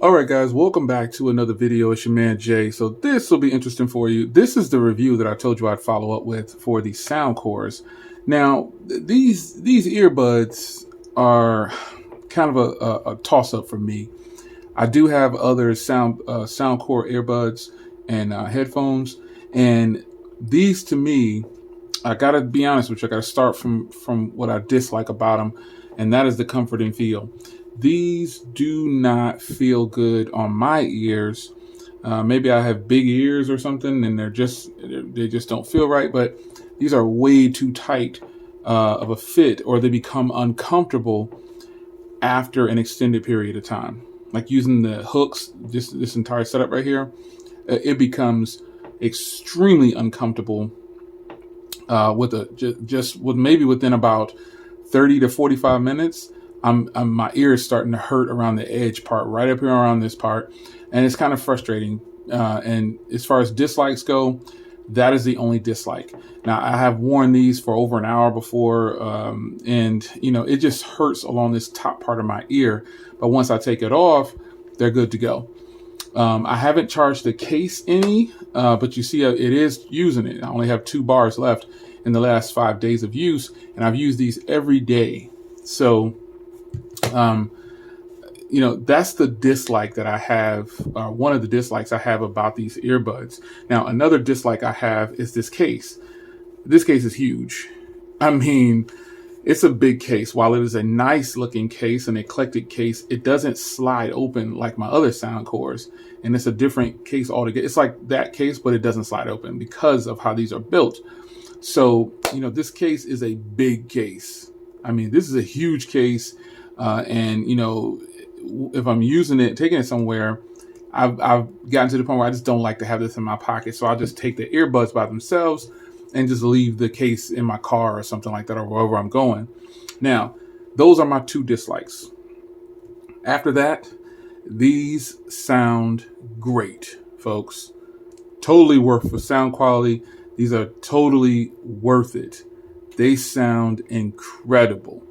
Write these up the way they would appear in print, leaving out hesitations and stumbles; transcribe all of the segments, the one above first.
All right, guys, welcome back to another video. It's your man Jay. So this will be interesting for you. This is the review that I told you I'd follow up with for the Soundcores. Now, these earbuds are kind of a toss up for me. I do have other Soundcore earbuds and headphones, and these to me, I gotta be honest with you. I gotta start from what I dislike about them, and that is the comfort and feel. These do not feel good on my ears. Maybe I have big ears or something, and they just don't feel right. But these are way too tight of a fit, or they become uncomfortable after an extended period of time. Like using the hooks, this entire setup right here, it becomes extremely uncomfortable with maybe within about 30 to 45 minutes. My ear is starting to hurt around the edge part, right up here around this part, and it's kind of frustrating. And as far as dislikes go, that is the only dislike. Now, I have worn these for over an hour before, and it just hurts along this top part of my ear. But once I take it off, they're good to go. I haven't charged the case any, but you see it is using it. I only have 2 bars left in the last 5 days of use, and I've used these every day. So, that's the dislike that I have. One of the dislikes I have about these earbuds. Now, another dislike I have is this case. This case is huge. I mean, it's a big case. While it is a nice looking case, an eclectic case, it doesn't slide open like my other Soundcores. And it's a different case altogether. It's like that case, but it doesn't slide open because of how these are built. So, this case is a big case. I mean, this is a huge case. And if I'm using it, taking it somewhere, I've gotten to the point where I just don't like to have this in my pocket. So I'll just take the earbuds by themselves and just leave the case in my car or something like that, or wherever I'm going. Now, those are my 2 dislikes. After that, these sound great, folks. Totally worth the sound quality. These are totally worth it. They sound incredible.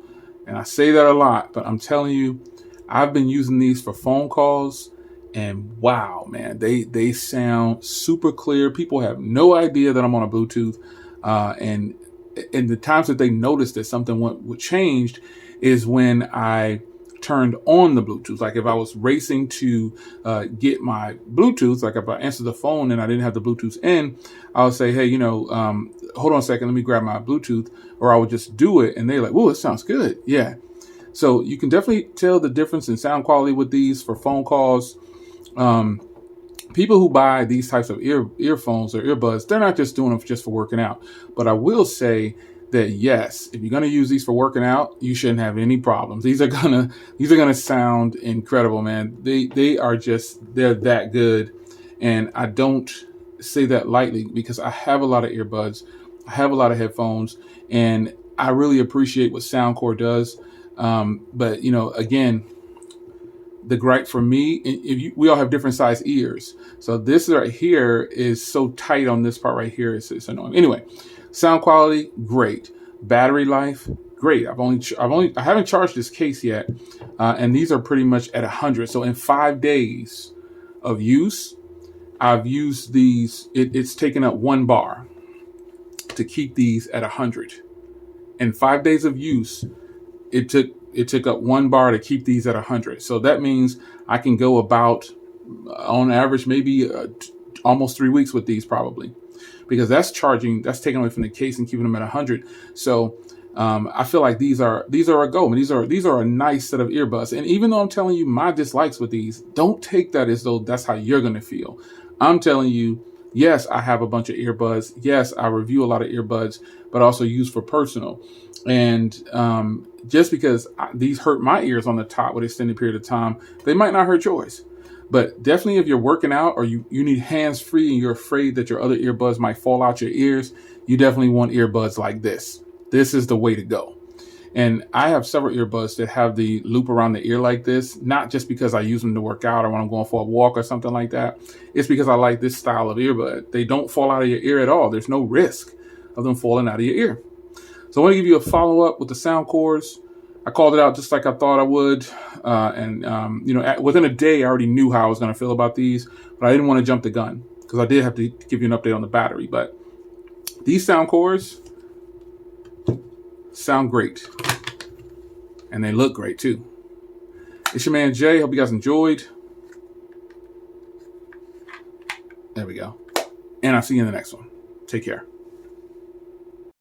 And I say that a lot, but I'm telling you, I've been using these for phone calls, and wow, man, they sound super clear. People have no idea that I'm on a Bluetooth. And the times that they noticed that something changed is when I turned on the Bluetooth. Like if I was racing to get my Bluetooth, like if I answered the phone and I didn't have the Bluetooth in, I would say, hey, hold on a second, let me grab my Bluetooth, or I would just do it. And they're like, whoa, it sounds good. Yeah. So you can definitely tell the difference in sound quality with these for phone calls. People who buy these types of earphones or earbuds, they're not just doing them just for working out. But I will say that yes, if you're going to use these for working out, you shouldn't have any problems. These are gonna sound incredible, man. They're that good. And I don't say that lightly because I have a lot of earbuds, I have a lot of headphones, and I really appreciate what Soundcore does. But again, the gripe for me, we all have different size ears. So this right here is so tight on this part right here. It's annoying. Anyway, sound quality, great. Battery life, great. I haven't charged this case yet. And these are pretty much at 100. So in 5 days of use, I've used these. It's taken up 1 bar to keep these at 100. In 5 days of use, it took up 1 bar to keep these at 100. So that means I can go about, on average, maybe almost 3 weeks with these probably, because that's taken away from the case and keeping them at 100. So I feel like these are a go. These are a nice set of earbuds. And even though I'm telling you my dislikes with these, don't take that as though that's how you're going to feel. I'm telling you, yes, I have a bunch of earbuds. Yes, I review a lot of earbuds, but also use for personal. And just because these hurt my ears on the top with extended period of time, they might not hurt yours. But definitely if you're working out or you need hands free and you're afraid that your other earbuds might fall out your ears, you definitely want earbuds like this. This is the way to go. And I have several earbuds that have the loop around the ear like this, not just because I use them to work out or when I'm going for a walk or something like that. It's because I like this style of earbud. They don't fall out of your ear at all. There's no risk of them falling out of your ear. So I want to give you a follow-up with the Soundcores. I called it out just like I thought I would. Within a day, I already knew how I was going to feel about these, but I didn't want to jump the gun because I did have to give you an update on the battery. But these Soundcores sound great, and they look great too. It's your man Jay. Hope you guys enjoyed. There we go. And I'll see you in the next one. Take care.